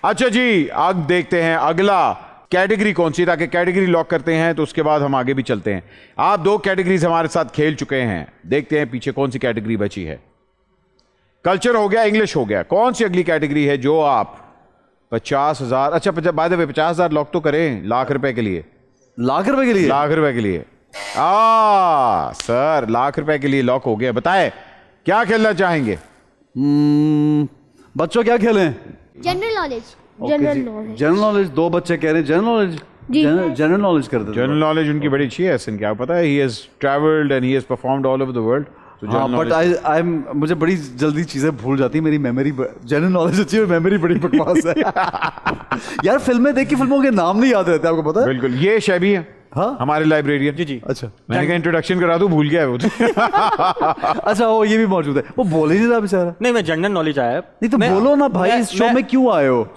अच्छा जी, अब देखते हैं अगला कैटेगरी कौन सी, ताकि कैटेगरी लॉक करते हैं तो उसके बाद हम आगे भी चलते हैं। आप 2 कैटेगरीज हमारे साथ खेल चुके हैं, देखते हैं पीछे कौन सी कैटेगरी बची है। कल्चर हो गया, इंग्लिश हो गया, कौन सी अगली कैटेगरी है जो आप 50,000, अच्छा बाय द वे 50,000 लॉक तो करें लाख रुपए के लिए। लाख रुपए के लिए? लाख रुपए के लिए सर, लाख रुपए के लिए लॉक हो गया। बताएं क्या खेलना चाहेंगे? बच्चों क्या खेलें? General knowledge. जनरल नॉलेज 2 बच्चे कह रहे हैं जनरल नॉलेज। जनरल नॉलेज कर देते। जनरल नॉलेज उनकी बड़ी अच्छी है एसन, क्या पता है, he has travelled and he has performed all over the world. हाँ, बट आई मुझे बड़ी जल्दी चीजें भूल जाती है, मेरी मेमोरी। जनरल नॉलेज अच्छी है, मेमोरी बड़ी बकवास है। यार फिल्में देख के फिल्मों के नाम नहीं याद रहते, आपको पता है? बिल्कुल, ये शैबी है। हाँ, हमारे लाइब्रेरियन। जी। अच्छा, मैंने कहा इंट्रोडक्शन करा दूं, भूल गया है वो। अच्छा, वो ये भी मौजूद है, वो बोल ही नहीं रहा बेचारा। नहीं, मैं जनरल नॉलेज आया। नहीं तो बोलो ना भाई, इस शो में क्यों आए हो?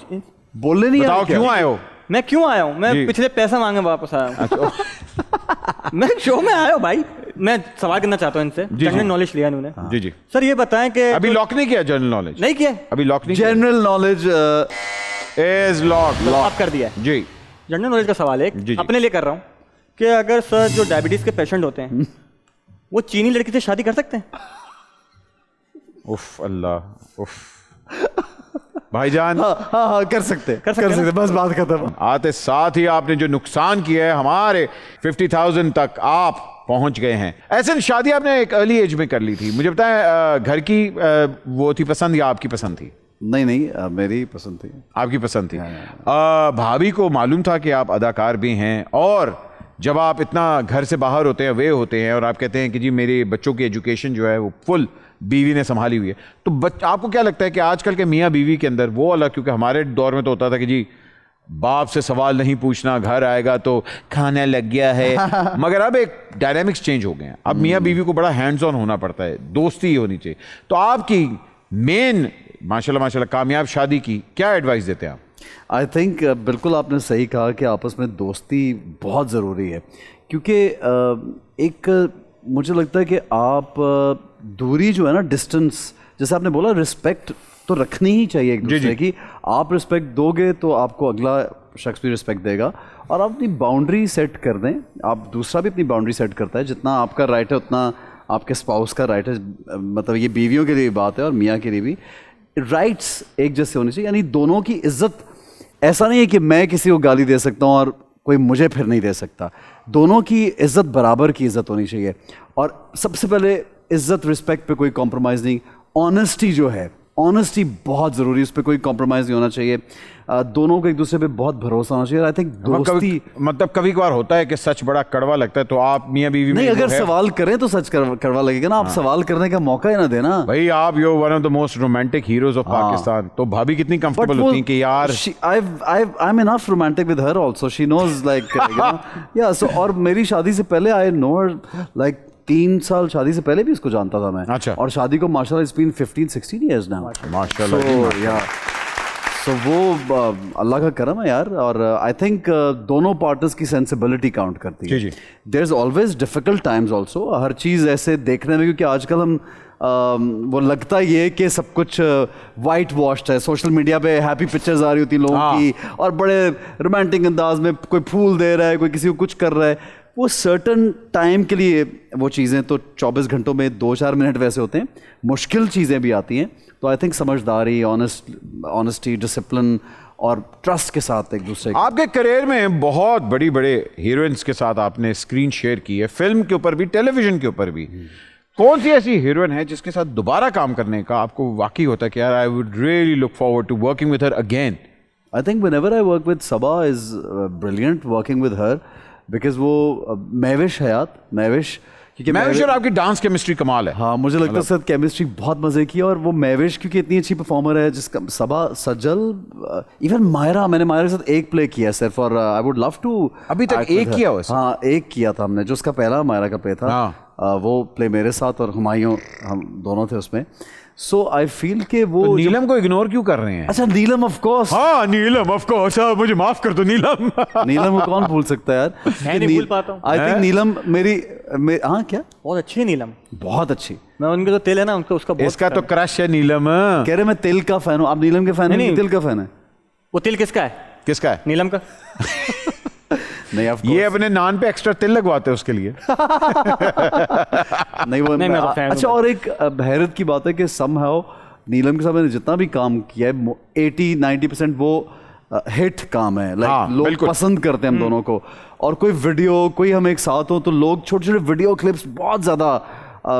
बोलने नहीं बताओ क्यों आए हो? मैं क्यों आया हूँ? मैं पिछले पैसा मांगे वापस आया हूँ। मैं शो में आया हूँ भाई। मैं सवाल करना चाहता हूँ इनसे। जनरल नॉलेज लिया इन्होंने। जी जी सर, ये बताएं कि अभी लॉक नहीं किया जनरल नॉलेज? नहीं किया अभी लॉक नहीं। General knowledge is lock. आप कर दिया जी। जनरल नॉलेज का सवाल है, जी। अपने लिए कर रहा हूँ कि अगर सर जो डायबिटीज के पेशेंट होते हैं वो चीनी लड़की से शादी कर सकते हैं? उफ अल्लाह, उफ भाईजान। हाँ, कर सकते बस बात खत्म। आते साथ ही आपने जो नुकसान किया है, हमारे 50,000 तक आप पहुंच गए हैं। ऐसे शादी आपने एक अर्ली एज में कर ली थी, मुझे बताएं घर की वो थी पसंद या आपकी पसंद थी? नहीं, मेरी पसंद थी। आपकी पसंद थी। भाभी को मालूम था कि आप अदाकार भी हैं, और जब आप इतना घर से बाहर होते हैं, वे होते हैं, और आप कहते हैं कि जी मेरे बच्चों की एजुकेशन जो है वो फुल बीवी ने संभाली हुई है, तो आपको क्या लगता है कि आजकल के मियाँ बीवी के अंदर वो अलग, क्योंकि हमारे दौर में तो होता था कि जी बाप से सवाल नहीं पूछना, घर आएगा तो खाना लग गया है। मगर अब एक डायनामिक्स चेंज हो गए हैं, अब मियाँ बीवी को बड़ा हैंड्स ऑन होना पड़ता है, दोस्ती होनी चाहिए। तो आपकी मेन माशाल्लाह कामयाब शादी की क्या एडवाइस देते हैं आप? आई थिंक बिल्कुल आपने सही कहा कि आपस में दोस्ती बहुत ज़रूरी है, क्योंकि एक मुझे लगता है कि आप दूरी जो है ना, डिस्टेंस, जैसे आपने बोला, रिस्पेक्ट तो रखनी ही चाहिए एक दूसरे की। आप रिस्पेक्ट दोगे तो आपको अगला शख्स भी रिस्पेक्ट देगा, और आप अपनी बाउंड्री सेट कर दें, आप दूसरा भी अपनी बाउंड्री सेट करता है। जितना आपका राइट है उतना आपके स्पाउस का राइट है। मतलब ये बीवियों के लिए बात है और मियाँ के लिए भी। राइट्स एक जैसे होने चाहिए, यानी दोनों की इज्जत। ऐसा नहीं है कि मैं किसी को गाली दे सकता हूँ और कोई मुझे फिर नहीं दे सकता। दोनों की इज्जत, बराबर की इज्जत होनी चाहिए। और सबसे पहले इज्जत, रिस्पेक्ट पे कोई कॉम्प्रोमाइज़ नहीं। ऑनेस्टी जो है, ऑनेस्टी बहुत ज़रूरी है, उस पर कोई कॉम्प्रोमाइज़ नहीं होना चाहिए। दोनों को एक दूसरे पे बहुत भरोसा होना चाहिए। आई थिंक दोस्ती, मतलब कभी कभार होता है कि सच बड़ा कड़वा लगता है, तो आप मियाँ बीवी नहीं, अगर सवाल करें तो सच कड़वा लगेगा ना। आप सवाल करने का मौका ही ना देना भाई। आप you one of the most romantic heroes of Pakistan, तो भाभी कितनी कंफर्टेबल होती हैं कि यार I am enough romantic with her also, she knows like yeah so. और मेरी शादी से पहले आई नो लाइक 3 साल शादी से पहले भी इसको जानता था मैं। अच्छा। और शादी को माशाल्लाह इट्स बीन 15-16 इयर्स नाउ। माशाल्लाह। सो वो अल्लाह का करम है यार। और आई थिंक दोनों पार्टनर्स की सेंसिबिलिटी काउंट करती है। जी। There is always difficult times also, हर चीज़ ऐसे देखने में, क्योंकि आजकल हम वो लगता ये कि सब कुछ वाइट वॉश्ड है। सोशल मीडिया पे हैप्पी पिक्चर्स आ रही होती लोगों की, और बड़े रोमांटिक अंदाज में कोई फूल दे रहा है, कोई किसी को कुछ कर रहा है। वो सर्टन टाइम के लिए वो चीज़ें तो 24 घंटों में 2-4 मिनट वैसे होते हैं। मुश्किल चीज़ें भी आती हैं, तो आई थिंक समझदारी, ऑनेस्टी, डिसिप्लिन और ट्रस्ट के साथ एक दूसरे आपके करियर में बहुत बड़े हीरोइंस के साथ आपने स्क्रीन शेयर की है, फिल्म के ऊपर भी, टेलीविजन के ऊपर भी। कौन सी ऐसी हीरोइन है जिसके साथ दोबारा काम करने का आपको वाकई होता है कि यार I would really look forward to working with her again? I think whenever I work with Saba is brilliant working with her, because वो महविश हयात, महविश, क्योंकि महविश और आपकी डांस केमिस्ट्री कमाल है। हाँ, मुझे लगता है सर केमिस्ट्री बहुत मजे की है। और वो महविश क्योंकि इतनी अच्छी परफॉर्मर है, जिसका सबा, सजल, इवन मायरा, मैंने मायरा के साथ एक प्ले किया सिर्फ, और आई वुड लव टू। अभी तक एक किया हो? हाँ, एक किया था हमने, जो उसका पहला मायरा का प्ले था। वो प्ले मेरे साथ और हुमायूं, हम दोनों थे उसमें। सो आई फील के वो तो नीलम को इग्नोर क्यों कर रहे हैं? अच्छा, नीलम ऑफ कोर्स। हाँ, नीलम ऑफ कोर्स, मुझे माफ कर दो नीलम। नीलम को कौन भूल सकता है यार? मैं नहीं भूल पाता हूँ। आई थिंक नीलम मेरी हाँ, क्या बहुत अच्छी है नीलम, बहुत अच्छी। मैं उनके जो तेल है ना उनका, उसका बहुत इसका तो क्रश है नीलम। कह रहे मैं तिल का फैन हूँ। आप नीलम के फैन हैं? तिल का फैन है? वो तिल किसका है? किसका है? नीलम का। नहीं of ये अपने नान पे एक्स्ट्रा तिल लगवाते हैं उसके लिए। नहीं वो नहीं, मैं तो fan अच्छा हूँ। और एक हैरत की बात है कि somehow नीलम के साथ मैंने जितना भी काम किया है 80-90% वो हिट काम है, लाइक हाँ, लोग बिल्कुल। पसंद करते हैं हम दोनों को। और कोई वीडियो, कोई हम एक साथ हो तो लोग छोटे छोटे वीडियो क्लिप्स बहुत ज़्यादा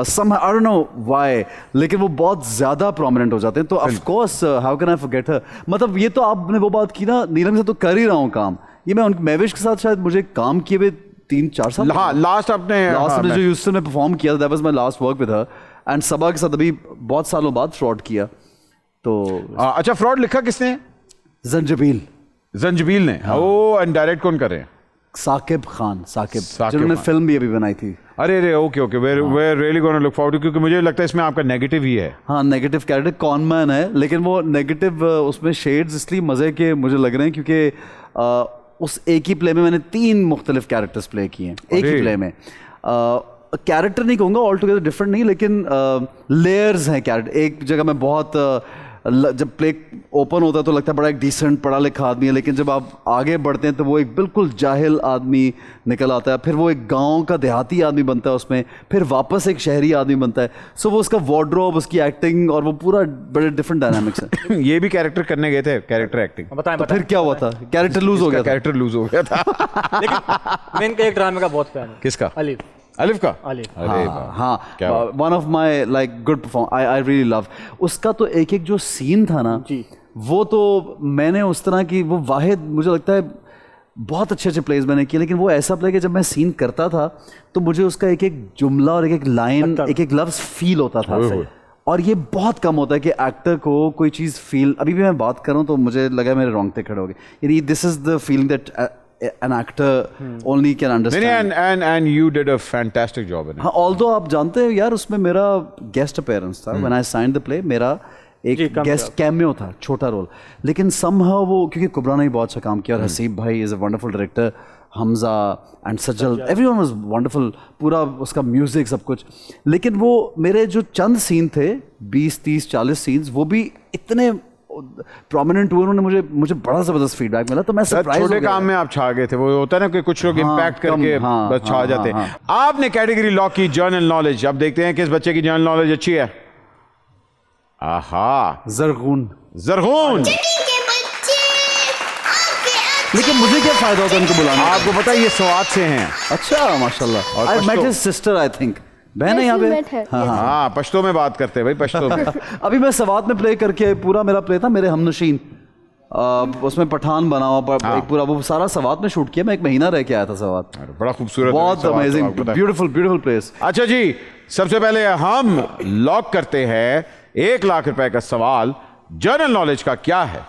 some I don't know why, लेकिन वो बहुत ज़्यादा प्रोमिनेंट हो जाते हैं। तो of course how can I forget हर। मतलब ये तो आपने वो बात की ना, नीलम से तो कर ही रहा हूँ काम। ये मैं महविश के साथ शायद मुझे काम किए हुए 3-4 साल हाँ, लास्ट आपने लास्ट हाँ, में जो ह्यूस्टन में परफॉर्म किया, that was my last work with her. And Saba के साथ अभी बहुत सालों बाद फ्रॉड किया। तो अच्छा, फ्रॉड लिखा किसने? जंजबील जंजबील ने। ओ, एंड डायरेक्ट कौन कर रहे हैं? साकिब खान, साकिब साकिब जिन्होंने खान। फिल्म भी अभी बनाई थी। अरे okay okay, where really gonna look forward, क्योंकि मुझे लगता है इसमें आपका नेगेटिव ही है। हाँ, नेगेटिव कैरेक्टर कॉनमैन है, लेकिन वो नेगेटिव उसमें शेड्स इसलिए मज़े के मुझे लग रहे हैं क्योंकि उस एक ही प्ले में मैंने 3 मुख्तलिफ कैरेक्टर्स प्ले किए हैं एक ही अरे। प्ले में। कैरेक्टर नहीं कहूँगा, ऑल टुगेदर डिफरेंट नहीं, लेकिन लेयर्स हैं कैरेक्टर। एक जगह में बहुत जब प्ले ओपन होता है तो लगता है बड़ा एक डिसेंट पढ़ा लिखा आदमी है, लेकिन जब आप आगे बढ़ते हैं तो वो एक बिल्कुल जाहिल आदमी निकल आता है। फिर वो एक गांव का देहाती आदमी बनता है उसमें, फिर वापस एक शहरी आदमी बनता है। सो वो उसका वार्डरोब, उसकी एक्टिंग और वो पूरा बड़े डिफरेंट डायनामिक्स है। ये भी कैरेक्टर करने गए थे, कैरेक्टर एक्टिंग। बताएं तो बताएं। फिर क्या हुआ था? कैरेक्टर लूज हो गया था। कैरेक्टर लूज हो गया था। लेकिन मैं इनके एक ड्रामे का बहुत फैन हूँ। किसका? अलीफ। अलिफ का? अलीफ। अरे वाह। हाँ, क्या बात। One of my like good perform, I really love उसका। तो एक एक जो सीन था ना जी। वो तो मैंने उस तरह की वो वाहिद, मुझे लगता है बहुत अच्छे अच्छे प्लेज मैंने किए, लेकिन वो ऐसा प्ले कि जब मैं सीन करता था तो मुझे उसका एक एक जुमला और एक एक लाइन, एक एक लफ्ज फील होता था। और ये बहुत कम होता है कि एक्टर को कोई चीज़ फील। अभी भी मैं बात कर रहा हूँ तो मुझे लगा मेरे रोंगटे खड़े हो गए। यानी this is the feeling that an actor only can understand. And you did a fantastic job in it. हाँ, ऑल्दो आप जानते हैं यार, उसमें मेरा गेस्ट अपीयरेंस था when I signed the play. मेरा जी, एक कम गेस्ट कैमियो था, छोटा रोल, लेकिन somehow वो, क्योंकि कुबरा ने भी बहुत अच्छा काम किया और हसीब भाई is a wonderful director, Hamza and Sajal, everyone was wonderful, पूरा उसका म्यूजिक सब कुछ। लेकिन वो मेरे जो चंद सीन थे, 20-30-40 सीन्स, वो भी इतने प्रोमिनेंट हुए, उन्होंने मुझे बड़ा जबरदस्त फीडबैक मिला। तो मैं सरप्राइज छोटे काम में आप छा गए थे। वो होता है ना कि कुछ लोग हाँ, इम्पैक्ट कम, करके हाँ, बस छा हाँ, जाते हैं। हाँ, आपने कैटेगरी लॉक की जर्नल नॉलेज। अब देखते हैं किस बच्चे की जर्नल नॉलेज अच्छी है। आहा, जरगून। जरगून। लेकिन मुझे क्या फायदा होता है उनको बुलाने का? आपको पता है ये स्वाद से हैं। अच्छा, माशाल्लाह। और I met Pashto. His sister, I think बहन है यहाँ Yes, you met पे। her, हाँ, yes. हाँ। हाँ, पश्तो में बात करते हैं भाई, पश्तो में। अभी मैं सवात में प्ले करके, पूरा मेरा प्ले था मेरे हमनशीन, उसमें पठान बना हुआ हाँ। एक पूरा, वो सारा सवात में शूट किया। मैं 1 महीना रह के आया था सवात। अरे, बड़ा खूबसूरत। बहुत सवाल तो अमेजिंग, आपको पता है। Beautiful beautiful place. अच्छा जी, सबसे पहले हम लॉक करते हैं 1 लाख रुपए का सवाल। जर्नल नॉलेज का क्या है?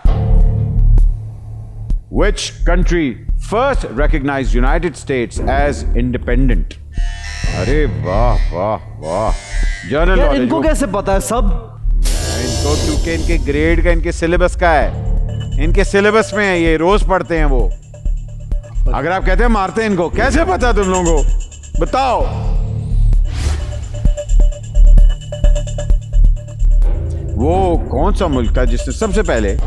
Which country first recognized United States as independent? अरे वाह वाह वाह, जर्नल यार नॉलेज। इनको कैसे पता है सब? इनको क्योंकि इनके ग्रेड का, इनके सिलेबस का है, इनके सिलेबस में है, ये रोज पढ़ते हैं वो। अगर आप कहते हैं मारते हैं इनको, कैसे पता तुम लोगों को? बताओ। वो कौन सा मुल्क था जिसने सबसे पहले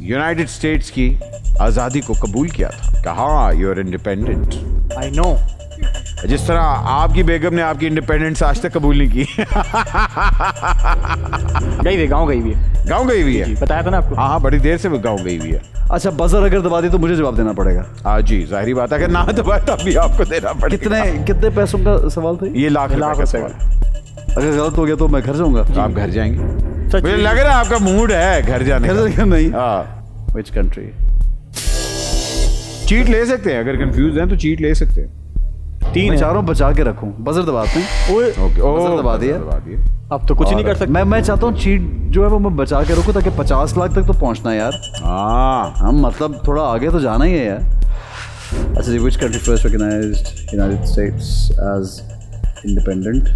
यूनाइटेड स्टेट्स की आजादी को कबूल किया था? कहा you are independent. I know. जिस तरह आपकी बेगम ने आपकी इंडिपेंडेंस आज तक कबूल नहीं की। गई हुई, गाँव गई हुई है। गाँव गई हुई है। बताया था ना आपको। हाँ हाँ, बड़ी देर से वो गाँव गई हुई है। अच्छा, बजर अगर दबा दी तो मुझे जवाब देना पड़ेगा। हाँ जी, जाहिर बात है कि ना दबाए तब भी आपको देना पड़ेगा। कितने पैसों का सवाल था ये? ये लाख रुपए का सवाल है। अगर गलत हो गया तो मैं घर जाऊंगा। तो आप घर जाएंगे? सच मुझे में? लग रहा है आपका मूड है घर जाने घर का। जाएगा नहीं। हाँ, विच कंट्री? चीट ले सकते हैं, अगर कंफ्यूज हैं तो चीट ले सकते हैं। 3 मैं है। चाह रहा हूँ बचा के रखूं। बजर दबाते हैं। ओए, ओके, बजर दबा दिया। दबा दिए। अब तो कुछ नहीं कर और सकते। मैं चाहता हूँ चीट जो है वो मैं बचा के रखूं, ताकि 50 लाख तक तो पहुंचना है यार। हाँ, हम मतलब थोड़ा आगे तो जाना ही है यार। अच्छा जी, which country first recognised United States as independent?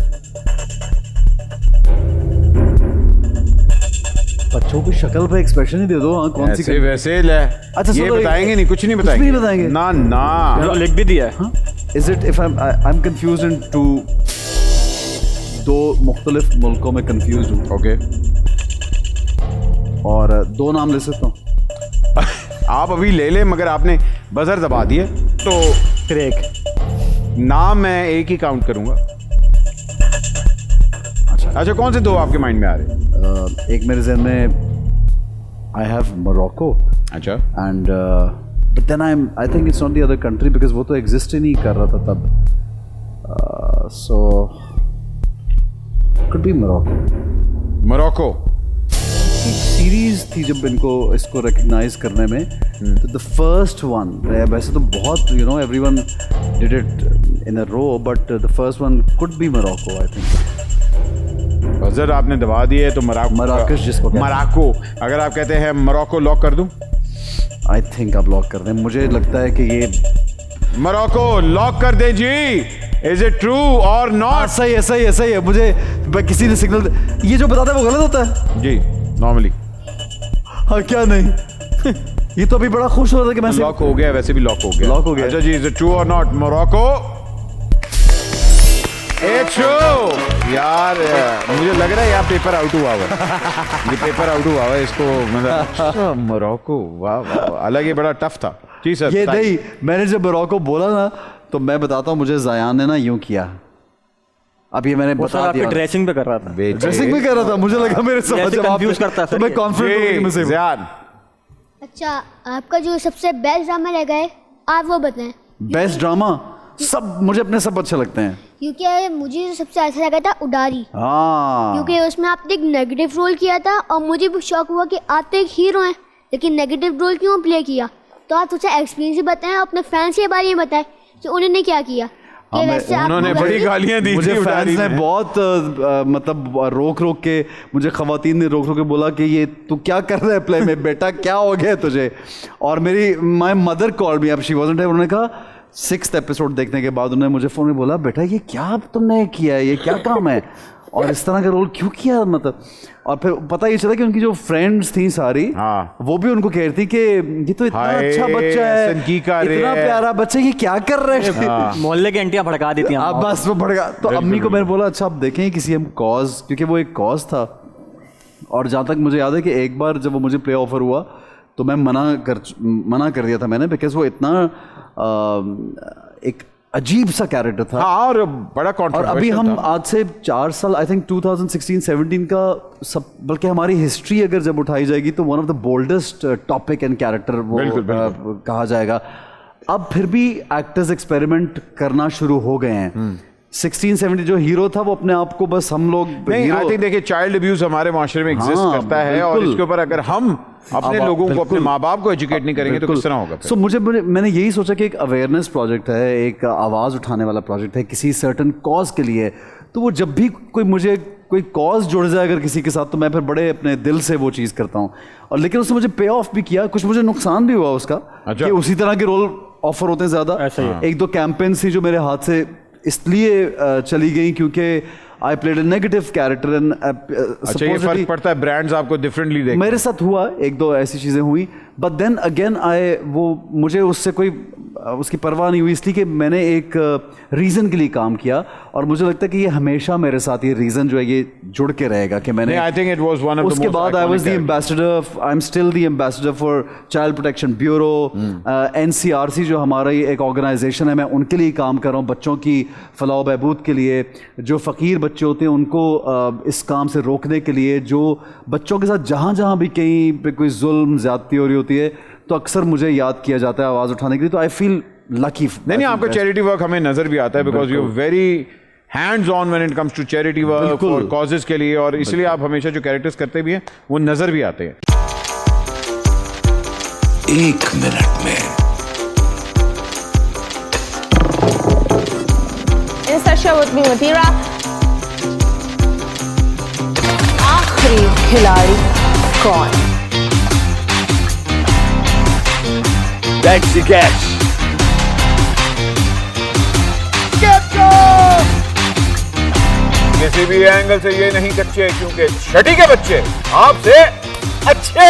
बच्चों की शक्ल पे एक्सप्रेशन ही दे दो। हाँ, कौन सी ऐसे country? वैसे ले। अच्छा, ये चलो, बताएंगे नहीं, कुछ नहीं कुछ भी बताएंगे। नहीं बताएंगे? ना ना। चलो, लिख भी दिया है। Is it if I'm confused in two, 2 मुख्तलिफ मुल्कों में कंफ्यूज हूँ, ओके, और 2 नाम ले सकता हूँ? आप अभी ले लें, मगर आपने बजर दबा दिए तो नाम मैं एक ही काउंट करूंगा। अच्छा, कौन से दो आपके माइंड में आ रहे हैं? एक मेरे जहन में आई हैव मोरक्को अच्छा, and but then I think it's not the other country because वो तो एग्जिस्ट ही नहीं कर रहा था तब, so could be Morocco. Morocco series थी जब इसको रिकग्नाइज करने में, तो द फर्स्ट वन, वैसे तो बहुत everyone did it in a row, but the first one could be Morocco I think. Buzzer आपने दबा दिए तो मराकश जिसको कहते हैं। मराको, अगर आप कहते हैं मोरक्को लॉक कर दूं? आई थिंक आप लॉक कर दें, मुझे लगता है कि ये मोरक्को लॉक कर दें जी। इज इट ट्रू और नॉट? सही है, सही है, सही है। मुझे किसी ने सिग्नल, ये जो बताता है वो गलत होता है जी नॉर्मली। हाँ क्या नहीं ये तो अभी बड़ा खुश हो रहा था कि मैं लॉक हो गया, वैसे भी लॉक हो गया। लॉक हो गया। अच्छा जी, इज इट ट्रू और नॉट? Morocco it's true. यार मुझे लग रहा है यार पेपर आउट हुआ हुआ है। ये पेपर आउट हुआ हुआ है इसको, मतलब मोरक्को, वाह वाह, अलग ही बड़ा टफ था जी सर। ये नहीं, मैंने जब मोरक्को बोला ना तो मैं बताता हूँ, मुझे ज़यान ने ना यूं किया। अब ये मैंने वो सर बता आपकी दिया, ड्रेसिंग पे कर रहा था। ड्रेसिंग भी कर रहा था, मुझे लगा मेरे समझ ऐसे जवाब confuse पे- करता है तो सर मैं ये। कॉन्फिडेंट में से हूँ। ज़ियान, अच्छा, आपका जो सबसे बेस्ट ड्रामा लगा है आप वो बताएं, बेस्ट ड्रामा सब मुझे अपने सब अच्छे लगते हैं। क्योंकि मुझे जो सबसे अच्छा लगा था उडारी, हाँ क्योंकि उसमें आपने एक नेगेटिव रोल किया था और मुझे भी शौक हुआ कि आप तो एक हीरो हैं लेकिन नेगेटिव रोल क्यों प्ले किया। तो आप सोचा एक्सपीरियंस भी बताएं, अपने फैंस के बारे में बताएं कि उन्होंने क्या किया। कि वैसे आप उन्होंने मुझे- बड़ी गालियां दी मुझे थी उडारी फैंस ने में। बहुत मतलब रोक रोक के, मुझे खवातीन ने रोक रोक के बोला कि ये तू क्या कर रहा है प्ले में, बेटा क्या हो गया तुझे। और मेरी माय मदर कॉल मी, अब शी वाज़न्ट हियर, उन्होंने कहा 6th एपिसोड देखने के बाद उन्होंने मुझे फ़ोन में बोला, बेटा ये क्या तुमने किया है, ये क्या काम है और इस तरह का रोल क्यों किया, मतलब। और फिर पता ये चला कि उनकी जो फ्रेंड्स थी सारी, हाँ। वो भी उनको कह रही थी कि ये तो इतना हाय, अच्छा बच्चा हसन की का है, इतना रे। प्यारा बच्चा, ये क्या कर रहे हैं। मोहल्ले की आंटियां भड़का देती हैं। अब बस वो भड़का, तो अम्मी को मैंने बोला अच्छा आप देखें किसी हम कॉज, क्योंकि वो एक कॉज था। और जहाँ तक मुझे याद है कि एक बार जब वो मुझे प्ले ऑफर हुआ तो मैं मना कर दिया था मैंने, बिकॉज वो इतना एक अजीब सा कैरेक्टर था। हाँ, और बड़ा और कॉन्ट्रोवर्शियल अभी हम था। आज से 4 साल, आई थिंक 2016-17 का सब, बल्कि हमारी हिस्ट्री अगर जब उठाई जाएगी तो one of the boldest topic and character वो बिल्कुल, बिल्कुल। कहा जाएगा। अब फिर भी एक्टर्स एक्सपेरिमेंट करना शुरू हो गए हैं। 16-17 जो हीरो था वो अपने आप को बस हम लोग नहीं, hero- आई थिंक देखिए चाइल्ड अब्यूज हमारे माशरे में एग्जिस्ट हाँ, करता है और बिल्कुल। इसके ऊपर अगर हम अपने अब लोगों को, अपने बिल्कुल। माँ बाप को एजुकेट नहीं करेंगे तो बिल्कुल। किस तरह होगा फिर? सो मैंने यही सोचा कि एक अवेयरनेस प्रोजेक्ट है, एक आवाज़ उठाने वाला प्रोजेक्ट है किसी सर्टन कॉज के लिए। तो वो जब भी कोई कॉज जुड़ जाए अगर किसी के साथ, तो मैं फिर बड़े अपने दिल से वो चीज़ करता हूँ। और लेकिन उसने मुझे पे ऑफ भी किया, कुछ मुझे नुकसान भी हुआ उसका, अच्छा। कि उसी तरह के रोल ऑफर होते हैं ज़्यादा। ऐसा ही है। 1-2 कैंपेन्स थी जो मेरे हाथ से इसलिए चली गई क्योंकि I played a negative character and अच्छा, ये फर्क पड़ता है, ब्रांड्स आपको डिफरेंटली देखते मेरे साथ हुआ, 1-2 ऐसी चीज़ें हुई, बट देन अगेन मुझे उससे कोई उसकी परवाह नहीं हुई, इसलिए कि मैंने एक रीज़न के लिए काम किया। और मुझे लगता है कि ये हमेशा मेरे साथ ये रीज़न जो है ये जुड़ के रहेगा कि मैंने, I think it was one of the उसके बाद I was the ambassador, I am still the ambassador for child protection bureau, NCRC जो हमारा ये एक ऑर्गेनाइजेशन है, मैं उनके लिए काम कर रहा हूँ, बच्चों की फलाह बहबूद के लिए, जो फ़कीर बच्चे होते हैं उनको इस काम से रोकने के लिए, जो बच्चों के साथ जहाँ जहाँ भी कहीं पे कोई जुल्म ज़्यादती हो रही होती है तो अक्सर मुझे याद किया जाता है आवाज़ उठाने के लिए। तो आई फील लकी। नहीं, आपका चैरिटी वर्क हमें नजर भी आता है because you very hands on when it comes to charity work और कॉजेज के लिए, और इसलिए आप हमेशा जो कैरेक्टर्स करते भी हैं वो नजर भी आते हैं। 1 मिनट में Insert show with me Mathira. आखिरी खिलाड़ी कौन? That's the catch. किसी भी एंगल से ये नहीं कच्चे, क्योंकि छठी के बच्चे आपसे अच्छे।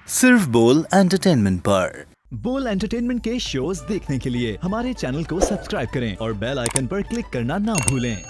सिर्फ बोल एंटरटेनमेंट पर। बोल एंटरटेनमेंट के शोज देखने के लिए हमारे चैनल को सब्सक्राइब करें और बेल आइकन पर क्लिक करना ना भूलें।